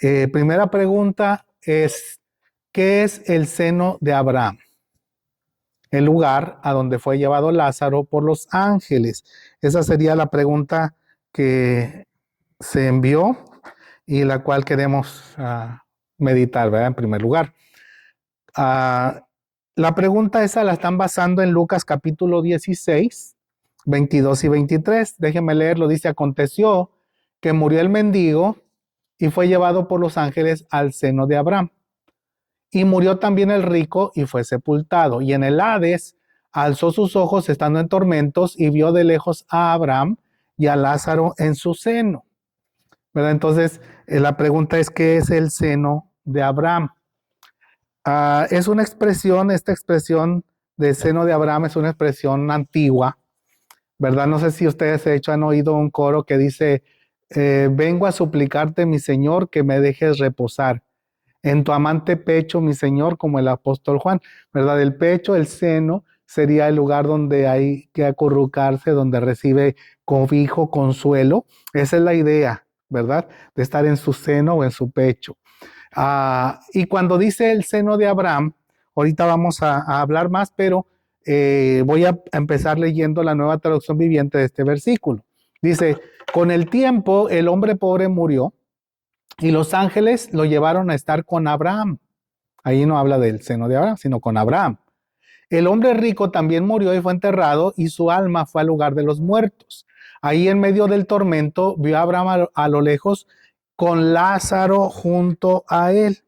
Primera pregunta es, ¿qué es el seno de Abraham? El lugar a donde fue llevado Lázaro por los ángeles. Esa sería la pregunta que se envió y la cual queremos meditar, ¿verdad? En primer lugar. La pregunta esa la están basando en Lucas capítulo 16, 22 y 23. Déjenme leerlo. Dice, aconteció que murió el mendigo y fue llevado por los ángeles al seno de Abraham. Y murió también el rico y fue sepultado. Y en el Hades alzó sus ojos estando en tormentos y vio de lejos a Abraham y a Lázaro en su seno. ¿Verdad? Entonces, la pregunta es, ¿qué es el seno de Abraham? Es una expresión, esta expresión de seno de Abraham es una expresión antigua, ¿verdad? No sé si ustedes de hecho han oído un coro que dice, vengo a suplicarte, mi Señor, que me dejes reposar en tu amante pecho, mi Señor, como el apóstol Juan, ¿verdad? El pecho, el seno, sería el lugar donde hay que acurrucarse, donde recibe cobijo, consuelo. Esa es la idea, ¿verdad? De estar en su seno o en su pecho. Y cuando dice el seno de Abraham, ahorita vamos a hablar más, pero voy a empezar leyendo la Nueva Traducción Viviente de este versículo. Dice, con el tiempo el hombre pobre murió y los ángeles lo llevaron a estar con Abraham. Ahí no habla del seno de Abraham, sino con Abraham. El hombre rico también murió y fue enterrado y su alma fue al lugar de los muertos. Ahí en medio del tormento vio a Abraham a lo lejos con Lázaro junto a él.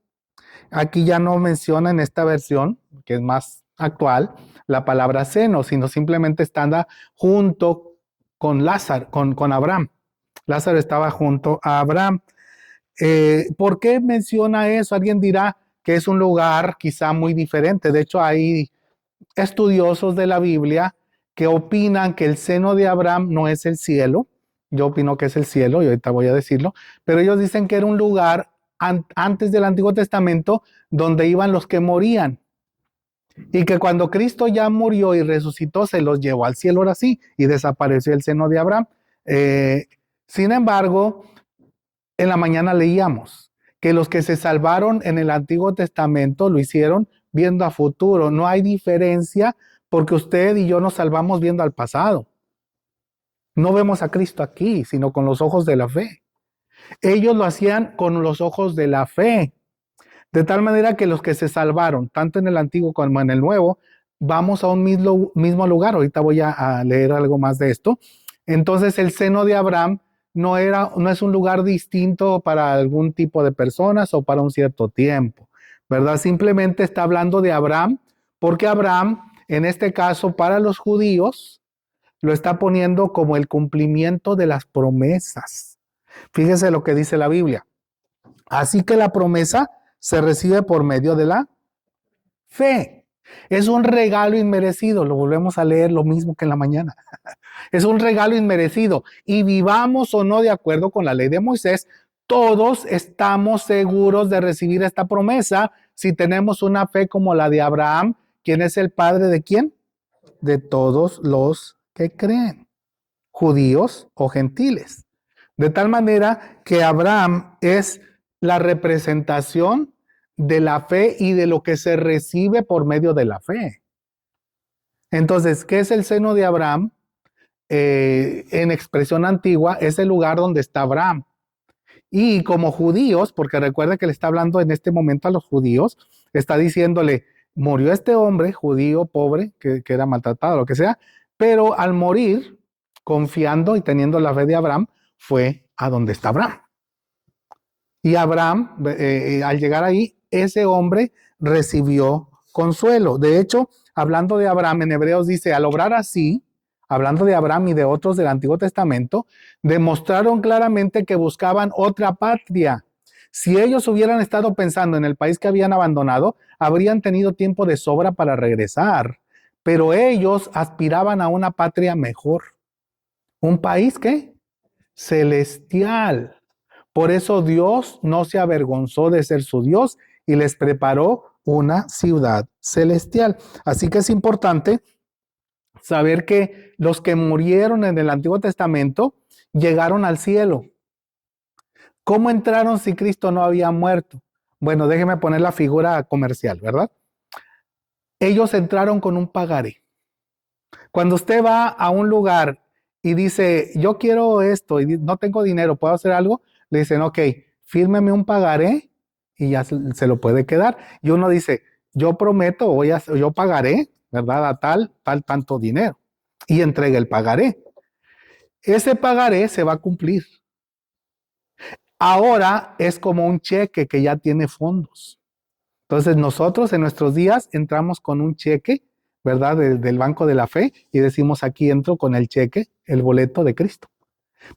Aquí ya no menciona en esta versión, que es más actual, la palabra seno, sino simplemente estaba junto con Lázaro, con Abraham. Lázaro estaba junto a Abraham. ¿Por qué menciona eso? Alguien dirá que es un lugar quizá muy diferente. De hecho, hay estudiosos de la Biblia que opinan que el seno de Abraham no es el cielo. Yo opino que es el cielo, y ahorita voy a decirlo, pero ellos dicen que era un lugar antes del Antiguo Testamento donde iban los que morían. Y que cuando Cristo ya murió y resucitó, se los llevó al cielo ahora sí, y desapareció el seno de Abraham. Sin embargo, en la mañana leíamos que los que se salvaron en el Antiguo Testamento lo hicieron viendo a futuro. No hay diferencia porque usted y yo nos salvamos viendo al pasado. No vemos a Cristo aquí, sino con los ojos de la fe. Ellos lo hacían con los ojos de la fe. De tal manera que los que se salvaron, tanto en el Antiguo como en el Nuevo, vamos a un mismo lugar. Ahorita voy a leer algo más de esto. Entonces el seno de Abraham no es un lugar distinto para algún tipo de personas o para un cierto tiempo, ¿verdad? Simplemente está hablando de Abraham, porque Abraham, en este caso, para los judíos, lo está poniendo como el cumplimiento de las promesas. Fíjese lo que dice la Biblia. Así que la promesa se recibe por medio de la fe. Es un regalo inmerecido, lo volvemos a leer lo mismo que en la mañana. Es un regalo inmerecido. Y vivamos o no de acuerdo con la ley de Moisés, todos estamos seguros de recibir esta promesa si tenemos una fe como la de Abraham, quien es el padre de quién? De todos los que creen, judíos o gentiles. De tal manera que Abraham es la representación de la fe y de lo que se recibe por medio de la fe. Entonces, ¿qué es el seno de Abraham? En expresión antigua, es el lugar donde está Abraham. Y como judíos, porque recuerda que le está hablando en este momento a los judíos, está diciéndole, murió este hombre judío pobre, que era maltratado, lo que sea, pero al morir, confiando y teniendo la fe de Abraham, fue a donde está Abraham. Y Abraham, al llegar ahí, ese hombre recibió consuelo. De hecho, hablando de Abraham, en Hebreos dice, al obrar así, hablando de Abraham y de otros del Antiguo Testamento, demostraron claramente que buscaban otra patria. Si ellos hubieran estado pensando en el país que habían abandonado, habrían tenido tiempo de sobra para regresar. Pero ellos aspiraban a una patria mejor. ¿Un país qué? Celestial. Por eso Dios no se avergonzó de ser su Dios y les preparó una ciudad celestial. Así que es importante saber que los que murieron en el Antiguo Testamento llegaron al cielo. ¿Cómo entraron si Cristo no había muerto? Bueno, déjeme poner la figura comercial, ¿verdad? Ellos entraron con un pagaré. Cuando usted va a un lugar y dice, yo quiero esto y no tengo dinero, ¿puedo hacer algo? Le dicen, ok, fírmeme un pagaré y ya se lo puede quedar. Y uno dice, yo prometo, yo pagaré, ¿verdad? A tanto dinero. Y entrega el pagaré. Ese pagaré se va a cumplir. Ahora es como un cheque que ya tiene fondos. Entonces nosotros en nuestros días entramos con un cheque, ¿verdad? Del Banco de la Fe y decimos, aquí entro con el cheque, el boleto de Cristo.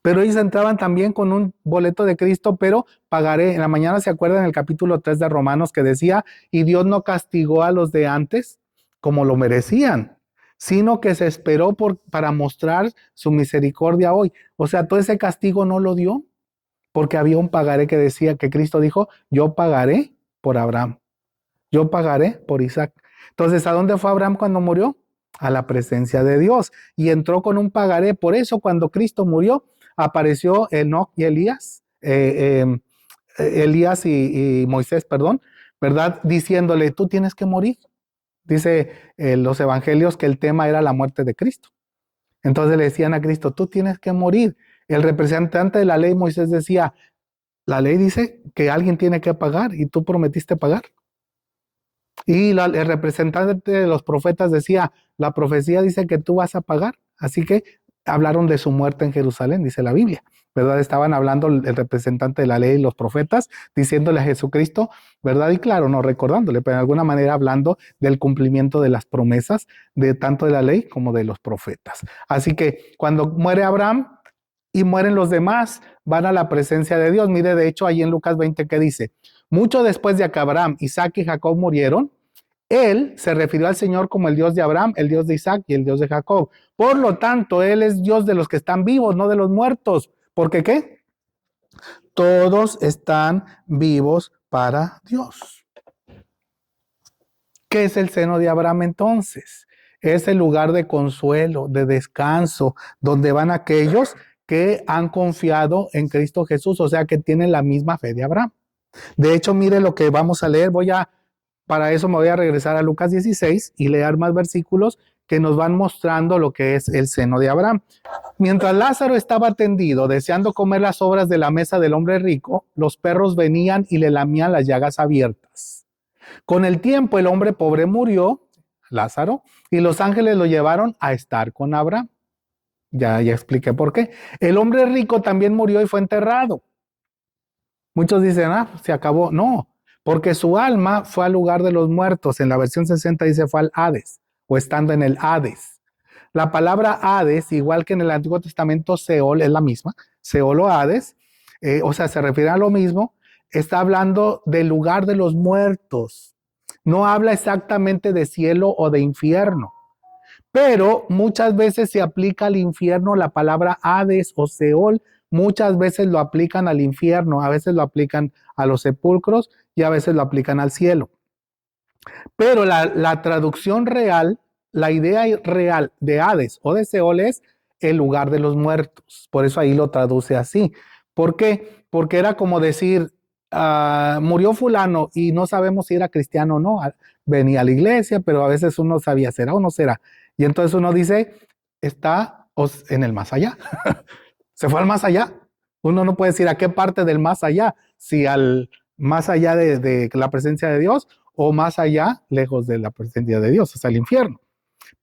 Pero ellos entraban también con un boleto de Cristo, pero pagaré. En la mañana se acuerdan el capítulo 3 de Romanos que decía, y Dios no castigó a los de antes como lo merecían, sino que se esperó para mostrar su misericordia hoy. O sea, todo ese castigo no lo dio porque había un pagaré que decía que Cristo dijo, yo pagaré por Abraham, yo pagaré por Isaac. Entonces, ¿a dónde fue Abraham cuando murió? A la presencia de Dios y entró con un pagaré. Por eso cuando Cristo murió, apareció Enoc y Elías y Moisés, perdón, ¿verdad? Diciéndole, tú tienes que morir. Dice los evangelios que el tema era la muerte de Cristo. Entonces le decían a Cristo, tú tienes que morir. El representante de la ley, Moisés, decía, la ley dice que alguien tiene que pagar y tú prometiste pagar. Y el representante de los profetas decía, la profecía dice que tú vas a pagar. Así que hablaron de su muerte en Jerusalén, dice la Biblia, ¿verdad? Estaban hablando el representante de la ley y los profetas, diciéndole a Jesucristo, ¿verdad? Y claro, no recordándole, pero de alguna manera hablando del cumplimiento de las promesas de tanto de la ley como de los profetas. Así que cuando muere Abraham y mueren los demás, van a la presencia de Dios. Mire, de hecho, ahí en Lucas 20, ¿qué dice? Mucho después de que Abraham, Isaac y Jacob murieron, él se refirió al Señor como el Dios de Abraham, el Dios de Isaac y el Dios de Jacob. Por lo tanto, Él es Dios de los que están vivos, no de los muertos. ¿Por qué? Todos están vivos para Dios. ¿Qué es el seno de Abraham entonces? Es el lugar de consuelo, de descanso, donde van aquellos que han confiado en Cristo Jesús, o sea, que tienen la misma fe de Abraham. De hecho, mire lo que vamos a leer. Para eso me voy a regresar a Lucas 16 y leer más versículos que nos van mostrando lo que es el seno de Abraham. Mientras Lázaro estaba tendido, deseando comer las sobras de la mesa del hombre rico, los perros venían y le lamían las llagas abiertas. Con el tiempo, el hombre pobre murió, Lázaro, y los ángeles lo llevaron a estar con Abraham. Ya expliqué por qué. El hombre rico también murió y fue enterrado. Muchos dicen, se acabó. No, porque su alma fue al lugar de los muertos. En la versión 60 dice fue al Hades, o estando en el Hades. La palabra Hades, igual que en el Antiguo Testamento, Seol es la misma, Seol o Hades, o sea, se refiere a lo mismo, está hablando del lugar de los muertos. No habla exactamente de cielo o de infierno, pero muchas veces se aplica al infierno la palabra Hades o Seol, muchas veces lo aplican al infierno, a veces lo aplican a los sepulcros y a veces lo aplican al cielo. Pero la traducción real, la idea real de Hades o de Seol es el lugar de los muertos. Por eso ahí lo traduce así. ¿Por qué? Porque era como decir, murió fulano y no sabemos si era cristiano o no. Venía a la iglesia, pero a veces uno sabía, ¿será o no será? Y entonces uno dice, está en el más allá. Se fue al más allá. Uno no puede decir a qué parte del más allá, si al más allá de la presencia de Dios o más allá, lejos de la presencia de Dios, hasta el infierno.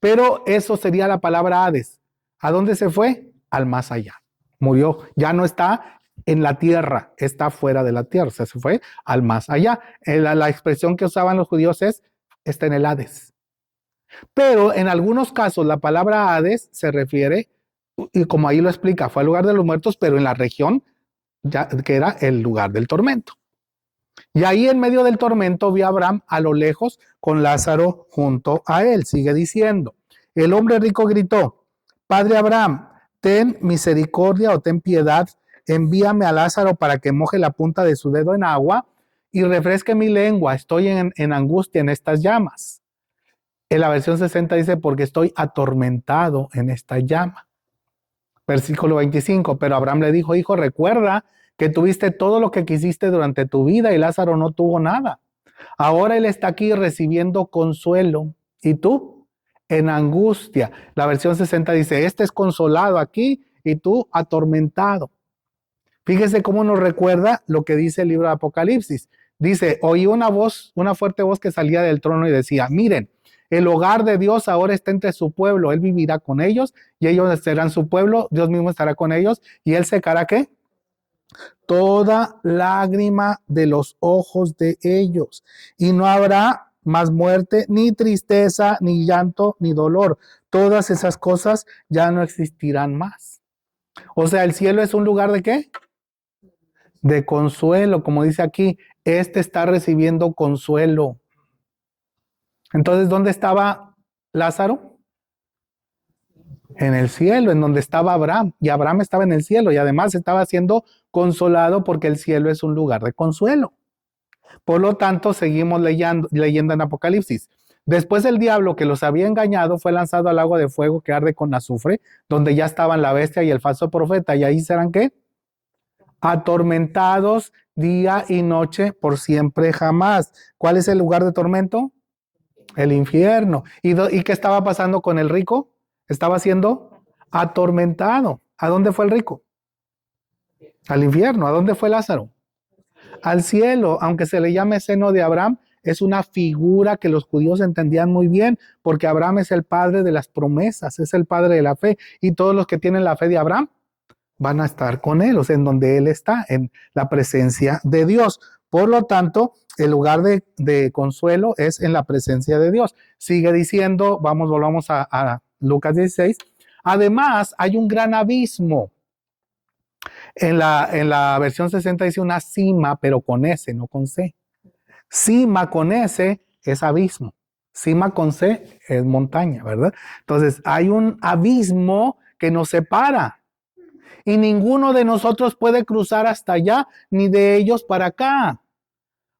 Pero eso sería la palabra Hades. ¿A dónde se fue? Al más allá. Murió. Ya no está en la tierra, está fuera de la tierra. O sea, se fue al más allá. La expresión que usaban los judíos es, está en el Hades. Pero en algunos casos la palabra Hades se refiere, y como ahí lo explica, fue al lugar de los muertos, pero en la región ya, que era el lugar del tormento. Y ahí en medio del tormento vio a Abraham a lo lejos con Lázaro junto a él. Sigue diciendo, el hombre rico gritó, Padre Abraham, ten misericordia o ten piedad, envíame a Lázaro para que moje la punta de su dedo en agua y refresque mi lengua, estoy en angustia en estas llamas. En la versión 60 dice, porque estoy atormentado en esta llama. Versículo 25, pero Abraham le dijo, hijo, recuerda que tuviste todo lo que quisiste durante tu vida y Lázaro no tuvo nada. Ahora él está aquí recibiendo consuelo. ¿Y tú? En angustia. La versión 60 dice, este es consolado aquí y tú atormentado. Fíjese cómo nos recuerda lo que dice el libro de Apocalipsis. Dice, oí una voz, una fuerte voz que salía del trono y decía, miren, el hogar de Dios ahora está entre su pueblo, Él vivirá con ellos y ellos serán su pueblo, Dios mismo estará con ellos y Él secará ¿qué? Toda lágrima de los ojos de ellos y no habrá más muerte, ni tristeza, ni llanto, ni dolor. Todas esas cosas ya no existirán más. O sea, el cielo es un lugar de ¿qué? De consuelo, como dice aquí, este está recibiendo consuelo. Entonces, ¿dónde estaba Lázaro? En el cielo, en donde estaba Abraham. Y Abraham estaba en el cielo y además estaba siendo consolado porque el cielo es un lugar de consuelo. Por lo tanto, seguimos leyendo en Apocalipsis. Después el diablo que los había engañado fue lanzado al lago de fuego que arde con azufre, donde ya estaban la bestia y el falso profeta. ¿Y ahí serán qué? Atormentados día y noche por siempre jamás. ¿Cuál es el lugar de tormento? El infierno. ¿Y qué estaba pasando con el rico? Estaba siendo atormentado. ¿A dónde fue el rico? Al infierno. ¿A dónde fue Lázaro? Al cielo. Aunque se le llame seno de Abraham, es una figura que los judíos entendían muy bien, porque Abraham es el padre de las promesas, es el padre de la fe, y todos los que tienen la fe de Abraham van a estar con él, o sea, en donde él está, en la presencia de Dios. Por lo tanto, el lugar de consuelo es en la presencia de Dios. Sigue diciendo, volvamos a Lucas 16. Además, hay un gran abismo. En la versión 60 dice una cima, pero con S, no con C. Cima con S es abismo. Cima con C es montaña, ¿verdad? Entonces, hay un abismo que nos separa. Y ninguno de nosotros puede cruzar hasta allá, ni de ellos para acá.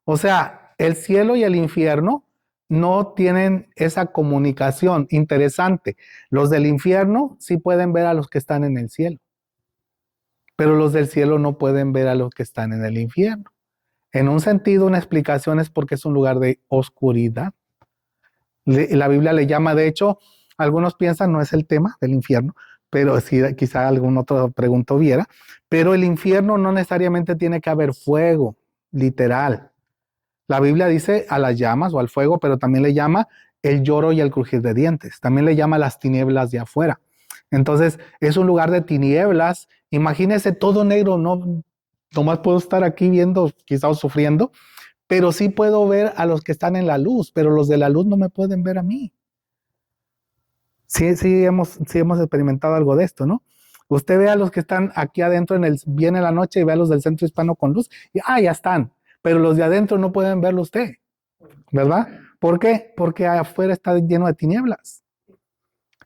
O sea, el cielo y el infierno no tienen esa comunicación. Interesante. Los del infierno sí pueden ver a los que están en el cielo, pero los del cielo no pueden ver a los que están en el infierno. En un sentido, una explicación es porque es un lugar de oscuridad. La Biblia le llama, de hecho, algunos piensan no es el tema del infierno, pero si quizá algún otro pregunta hubiera, pero el infierno no necesariamente tiene que haber fuego, literal. La Biblia dice a las llamas o al fuego, pero también le llama el lloro y el crujir de dientes. También le llama las tinieblas de afuera. Entonces, es un lugar de tinieblas. Imagínese todo negro, no, nomás puedo estar aquí viendo, quizás sufriendo, pero sí puedo ver a los que están en la luz, pero los de la luz no me pueden ver a mí. Sí hemos experimentado algo de esto, ¿no? Usted ve a los que están aquí adentro, viene la noche y ve a los del centro hispano con luz, y ya están, pero los de adentro no pueden verlo usted, ¿verdad? ¿Por qué? Porque afuera está lleno de tinieblas.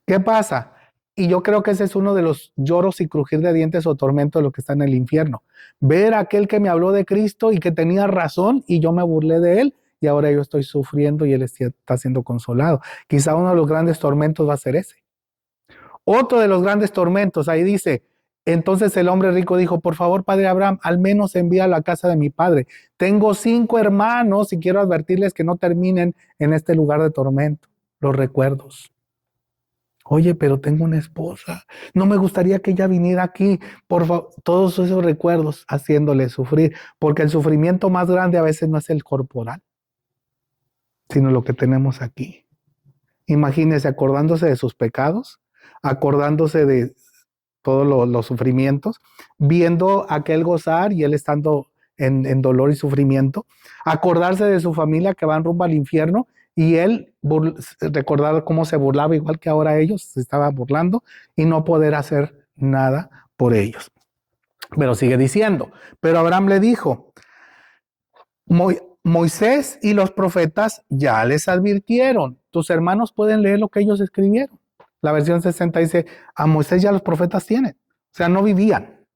¿Qué pasa? Y yo creo que ese es uno de los lloros y crujir de dientes o tormentos de los que están en el infierno. Ver a aquel que me habló de Cristo y que tenía razón y yo me burlé de él y ahora yo estoy sufriendo y él está siendo consolado. Quizá uno de los grandes tormentos va a ser ese. Otro de los grandes tormentos, ahí dice, entonces el hombre rico dijo, por favor, padre Abraham, al menos envía a la casa de mi padre. Tengo 5 hermanos y quiero advertirles que no terminen en este lugar de tormento. Los recuerdos. Oye, pero tengo una esposa. No me gustaría que ella viniera aquí. Por favor, todos esos recuerdos haciéndole sufrir, porque el sufrimiento más grande a veces no es el corporal, sino lo que tenemos aquí. Imagínese acordándose de sus pecados, acordándose de todos los sufrimientos, viendo a aquel gozar y él estando en dolor y sufrimiento, acordarse de su familia que van rumbo al infierno y él recordar cómo se burlaba, igual que ahora ellos se estaban burlando y no poder hacer nada por ellos. Pero sigue diciendo, pero Abraham le dijo, Moisés y los profetas ya les advirtieron, tus hermanos pueden leer lo que ellos escribieron. La versión 60 dice, a Moisés ya los profetas tienen. O sea, no vivían,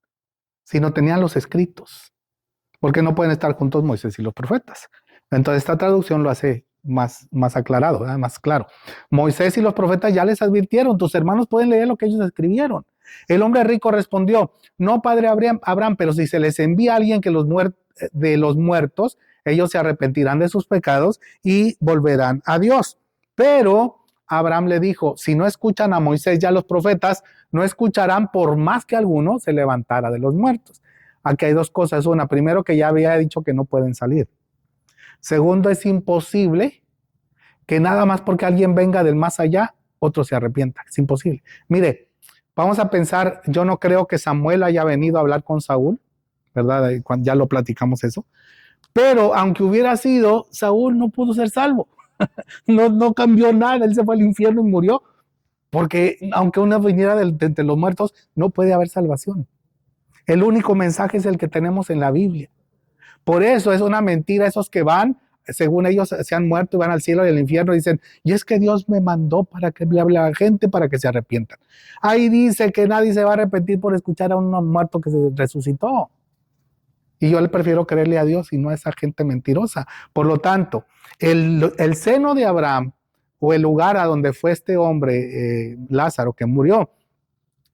sino tenían los escritos. Porque no pueden estar juntos Moisés y los profetas. Entonces esta traducción lo hace más aclarado, más claro. Moisés y los profetas ya les advirtieron, tus hermanos pueden leer lo que ellos escribieron. El hombre rico respondió, no, padre Abraham, pero si se les envía a alguien que de los muertos, ellos se arrepentirán de sus pecados y volverán a Dios. Pero Abraham le dijo, si no escuchan a Moisés y a los profetas, no escucharán por más que alguno se levantara de los muertos. Aquí hay dos cosas. Una, primero, que ya había dicho que no pueden salir. Segundo, es imposible que nada más porque alguien venga del más allá, otro se arrepienta. Es imposible. Mire, vamos a pensar, yo no creo que Samuel haya venido a hablar con Saúl, ¿verdad? Ya lo platicamos eso. Pero aunque hubiera sido, Saúl no pudo ser salvo. No cambió nada, él se fue al infierno y murió. Porque aunque uno viniera de los muertos, no puede haber salvación. El único mensaje es el que tenemos en la Biblia. Por eso es una mentira esos que van, según ellos se han muerto y van al cielo y al infierno, y dicen, y es que Dios me mandó para que le hable a la gente para que se arrepientan. Ahí dice que nadie se va a arrepentir por escuchar a un muerto que se resucitó. Y yo le prefiero creerle a Dios y no a esa gente mentirosa. Por lo tanto, el seno de Abraham o el lugar a donde fue este hombre, Lázaro, que murió,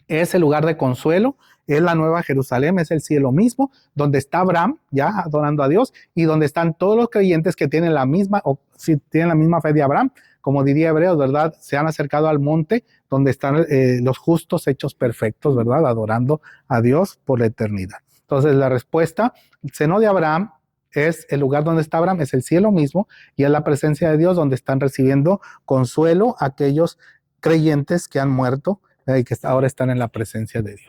es el lugar de consuelo, es la Nueva Jerusalén, es el cielo mismo, donde está Abraham ya adorando a Dios y donde están todos los creyentes que tienen la misma, o si tienen la misma fe de Abraham, como diría Hebreos, ¿verdad? Se han acercado al monte donde están los justos hechos perfectos, ¿verdad? Adorando a Dios por la eternidad. Entonces la respuesta, el seno de Abraham es el lugar donde está Abraham, es el cielo mismo y es la presencia de Dios donde están recibiendo consuelo aquellos creyentes que han muerto y que ahora están en la presencia de Dios.